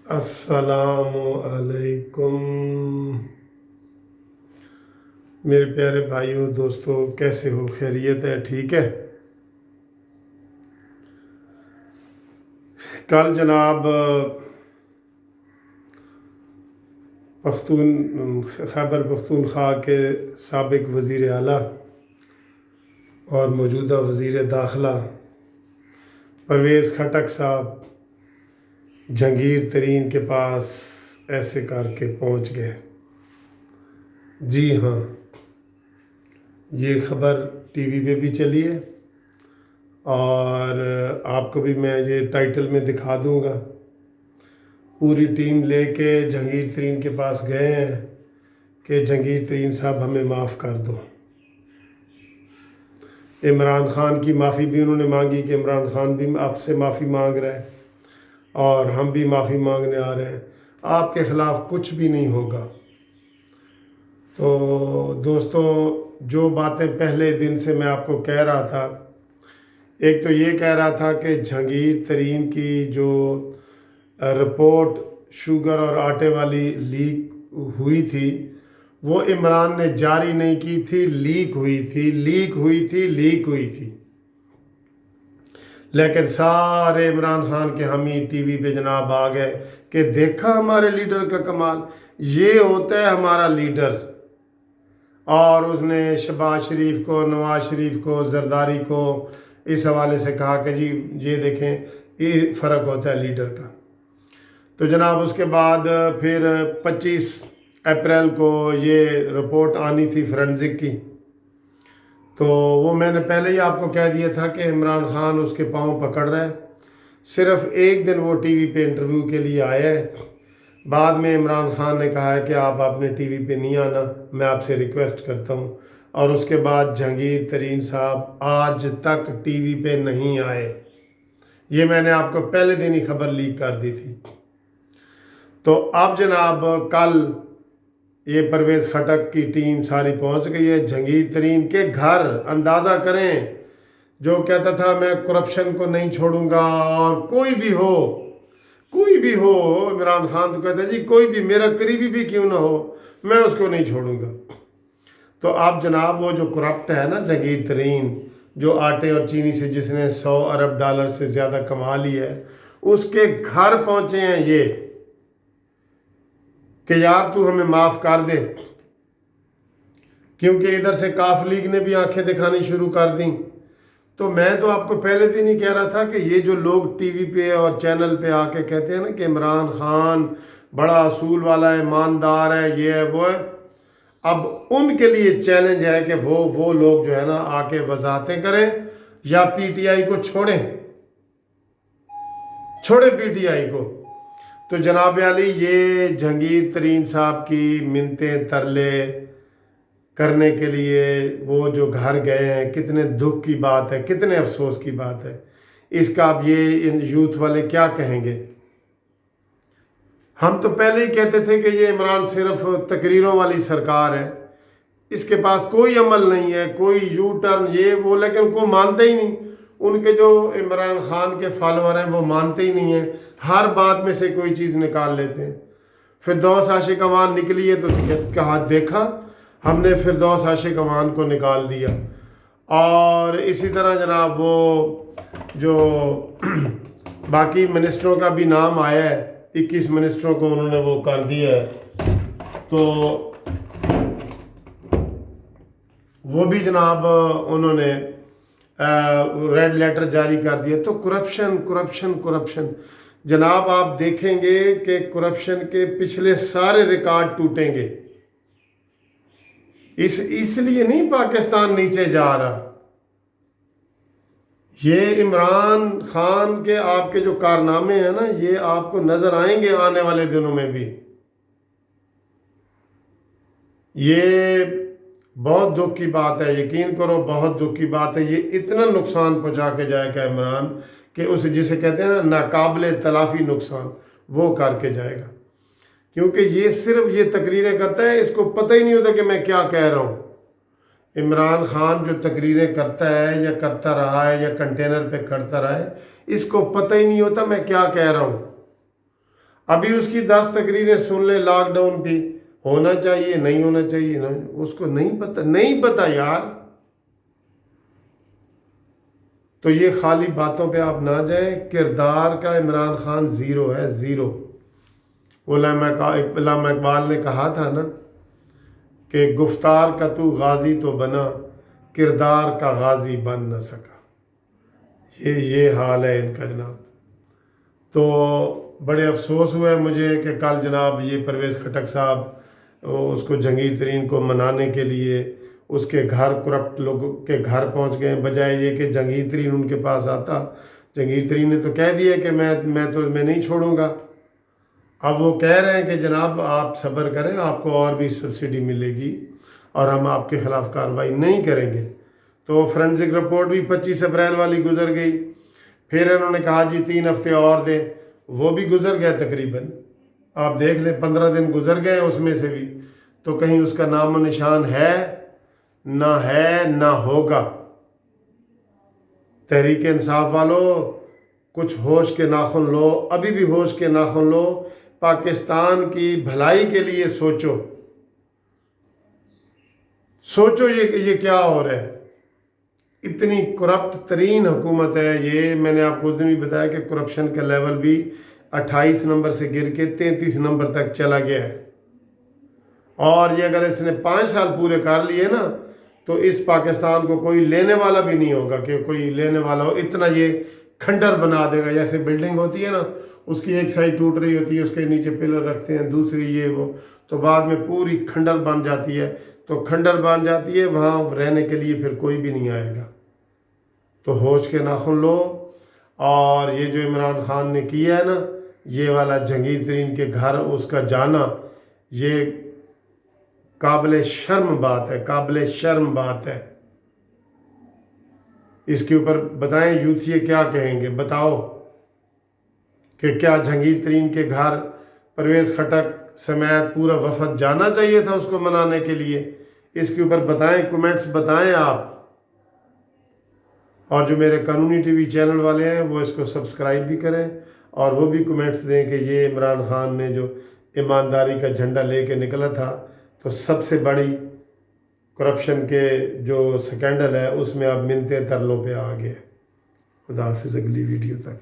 अस्सलामु अलैकुम मेरे प्यारे भाइयों दोस्तों, कैसे हो? खैरियत है? ठीक है। कल जनाब खैबर पख्तूनख्वा के साबिक वज़ीर आला और मौजूदा वज़ीर दाखिला परवेज़ खटक साहब जहांगीर तरीन के पास ऐसे करके पहुंच गए। जी हाँ, ये खबर टीवी पे भी चली है और आपको भी मैं ये टाइटल में दिखा दूंगा। पूरी टीम लेके जहांगीर तरीन के पास गए हैं कि जहांगीर तरीन साहब हमें माफ़ कर दो। इमरान खान की माफ़ी भी उन्होंने मांगी कि इमरान खान भी आपसे माफ़ी मांग रहा है और हम भी माफ़ी मांगने आ रहे हैं, आपके ख़िलाफ़ कुछ भी नहीं होगा। तो दोस्तों, जो बातें पहले दिन से मैं आपको कह रहा था, एक तो ये कह रहा था कि जहांगीर तरीन की जो रिपोर्ट शुगर और आटे वाली लीक हुई थी, वो इमरान ने जारी नहीं की थी, लीक हुई थी। लेकिन सारे इमरान खान के हामी टीवी पे जनाब आ गए कि देखा हमारे लीडर का कमाल, ये होता है हमारा लीडर। और उसने शहबाज शरीफ को, नवाज शरीफ को, जरदारी को इस हवाले से कहा कि जी ये देखें, ये फ़र्क होता है लीडर का। तो जनाब उसके बाद फिर 25 अप्रैल को ये रिपोर्ट आनी थी फोरेंसिक की, तो वो मैंने पहले ही आपको कह दिया था कि इमरान खान उसके पांव पकड़ रहा है। सिर्फ एक दिन वो टीवी पे इंटरव्यू के लिए आया है। बाद में इमरान खान ने कहा है कि आप अपने टीवी पे नहीं आना, मैं आपसे रिक्वेस्ट करता हूँ। और उसके बाद जहांगीर तरीन साहब आज तक टीवी पे नहीं आए। ये मैंने आपको पहले दिन ही खबर लीक कर दी थी। तो अब जनाब कल ये परवेज़ खटक की टीम सारी पहुंच गई है जहांगीर तरीन के घर। अंदाज़ा करें, जो कहता था मैं करप्शन को नहीं छोड़ूंगा और कोई भी हो, इमरान खान तो कहता है जी कोई भी, मेरा करीबी भी क्यों ना हो, मैं उसको नहीं छोड़ूंगा। तो अब जनाब वो जो करप्ट है ना जहांगीर तरीन, जो आटे और चीनी से जिसने 100 अरब डॉलर से ज़्यादा कमा ली है, उसके घर पहुंचे हैं ये कि यार तू हमें माफ़ कर दे। क्योंकि इधर से काफ लीग ने भी आंखें दिखानी शुरू कर दी। तो मैं तो आपको पहले दिन ही कह रहा था कि ये जो लोग टीवी पे और चैनल पे आके कहते हैं ना कि इमरान खान बड़ा असूल वाला है, ईमानदार है, ये है वो है, अब उनके लिए चैलेंज है कि वो लोग जो है ना आके वजाहतें करें या पीटीआई को छोड़े पीटीआई को। तो जनाब अली, ये जहांगीर तरीन साहब की मिन्नतें तरले करने के लिए वो जो घर गए हैं, कितने दुख की बात है, कितने अफसोस की बात है। इसका अब ये इन यूथ वाले क्या कहेंगे? हम तो पहले ही कहते थे कि ये इमरान सिर्फ तकरीरों वाली सरकार है, इसके पास कोई अमल नहीं है, कोई यू टर्न ये वो, लेकिन उनको मानते ही नहीं। उनके जो इमरान खान के फॉलोअर हैं वो मानते ही नहीं हैं, हर बात में से कोई चीज़ निकाल लेते हैं। फिरदौस आशिक अवान निकली है तो कहा देखा हमने फिरदौस आशिक अवान को निकाल दिया। और इसी तरह जनाब वो जो बाकी मिनिस्टरों का भी नाम आया है, 21 मिनिस्टरों को उन्होंने वो कर दिया है, तो वो भी जनाब उन्होंने रेड लेटर जारी कर दिया। तो करप्शन जनाब, आप देखेंगे कि करप्शन के पिछले सारे रिकॉर्ड टूटेंगे। इसलिए नहीं पाकिस्तान नीचे जा रहा, ये इमरान खान के आपके जो कारनामे हैं ना, ये आपको नजर आएंगे आने वाले दिनों में भी। ये बहुत दुख की बात है, यकीन करो बहुत दुख की बात है। ये इतना नुकसान पहुंचा के जाएगा इमरान कि उस जिसे कहते हैं ना नाकाबिले तलाफी नुकसान, वो करके जाएगा। क्योंकि ये सिर्फ ये तकरीरें करता है, इसको पता ही नहीं होता कि मैं क्या कह रहा हूँ। इमरान खान जो तकरीरें करता है या करता रहा है या कंटेनर पे करता रहा है, इसको पता ही नहीं होता मैं क्या कह रहा हूँ। अभी उसकी 10 तकरीरें सुन ले लॉक डाउन की, होना चाहिए नहीं होना चाहिए ना, उसको नहीं पता यार। तो ये खाली बातों पे आप ना जाए। किरदार का इमरान खान ज़ीरो है, ज़ीरो। उलमा इकबाल ने कहा था ना कि गुफ्तार का तू गाजी तो बना, किरदार का गाजी बन न सका। ये हाल है इनका जनाब। तो बड़े अफसोस हुए मुझे कि कल जनाब ये परवेज़ खटक साहब उसको जहांगीर तरीन को मनाने के लिए उसके घर करप्ट लोगों के घर पहुंच गए, बजाय ये कि जहांगीर तरीन उनके पास आता। जहांगीर तरीन ने तो कह दिया कि मैं नहीं छोड़ूंगा। अब वो कह रहे हैं कि जनाब आप सब्र करें, आपको और भी सब्सिडी मिलेगी और हम आपके ख़िलाफ़ कार्रवाई नहीं करेंगे। तो फोरेंसिक रिपोर्ट भी 25 अप्रैल वाली गुजर गई। फिर इन्होंने कहा जी 3 हफ्ते और दें, वो भी गुजर गए तकरीबन। आप देख लें 15 दिन गुजर गए उसमें से भी, तो कहीं उसका नामो निशान है ना होगा। तहरीक इंसाफ वालों, कुछ होश के नाखुन लो, अभी भी होश के नाखुन लो। पाकिस्तान की भलाई के लिए सोचो ये क्या हो रहा है। इतनी करप्ट तरीन हुकूमत है ये। मैंने आपको उस दिन भी बताया कि करप्शन का लेवल भी 28 नंबर से गिर के 33 नंबर तक चला गया है। और ये अगर इसने 5 साल पूरे कर लिए ना, तो इस पाकिस्तान को कोई लेने वाला भी नहीं होगा कि कोई लेने वाला हो। इतना ये खंडर बना देगा। जैसे बिल्डिंग होती है ना, उसकी एक साइड टूट रही होती है, उसके नीचे पिलर रखते हैं, दूसरी ये वो, तो बाद में पूरी खंडर बन जाती है। तो खंडर बन जाती है, वहाँ रहने के लिए फिर कोई भी नहीं आएगा। तो होश के नाखुन लो। और ये जो इमरान खान ने किया है ना, ये वाला जहांगीर तरीन के घर उसका जाना, ये काबिल शर्म बात है, काबिल शर्म बात है। इसके ऊपर बताएं यूथिये क्या कहेंगे, बताओ कि क्या जहांगीर तरीन के घर परवेज़ खटक समेत पूरा वफद जाना चाहिए था उसको मनाने के लिए? इसके ऊपर बताएं, कमेंट्स बताएं आप। और जो मेरे कानूनी टीवी चैनल वाले हैं वो इसको सब्सक्राइब भी करें और वो भी कमेंट्स दें कि ये इमरान खान ने जो ईमानदारी का झंडा लेके निकला था, तो सबसे बड़ी करप्शन के जो स्कैंडल है उसमें अब मिनते तरलों पे आ गए। खुदा हाफिज़, अगली वीडियो तक।